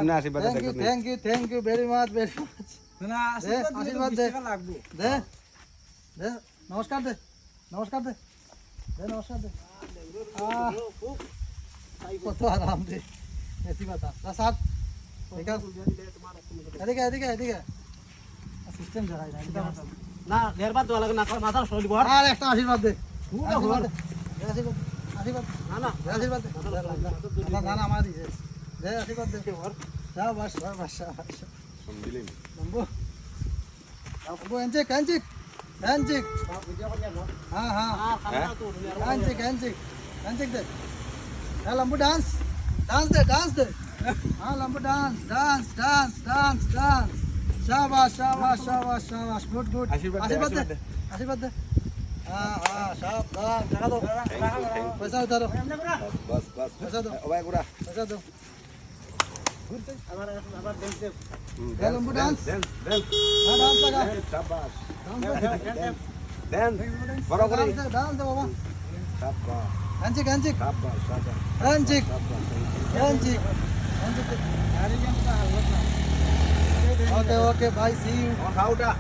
না আশীর্বাদ thank you very much না আশীর্বাদ দে দে দে নমস্কার দে নমস্কার দে দে নমস্কার দে কত আরাম দে ऐसी बात है साहब ठीक है এদিকে এদিকে এদিকে সিস্টেম জায়গায় না দেরবার তো লাগে না মাথা সরি বড় আর একটা আশীর্বাদ দে আশীর্বাদ দে আশীর্বাদ আশীর্বাদ না না আশীর্বাদ দে না না আমার দিছে দে আশীর্বাদ দে যাও বাস বাস সম্বিলিন বম্বো বম্বো এনচে কাঞ্চি কাঞ্চি হ্যাঁ হ্যাঁ কাঞ্চি কাঞ্চি কাঞ্চি দে হ্যাঁ লম্বু ডান্স डांस दे हाँ लंबू डांस शाबाश शाबाश शाबाश शाबाश गुड आशीर्वाद दे हाँ हाँ शाबाश जगह दो पैसा उतारो बस बस पैसा दो ओए गुरा पैसा दो আমার দেন लंबू डांस देन हाँ डांस लगा शाबाश डांस देन बरो करे डांस दे बाबा शाबाश कांची कांची शाबाश शाबाश Kanchi Kanchi okay okay bye see you खाउटा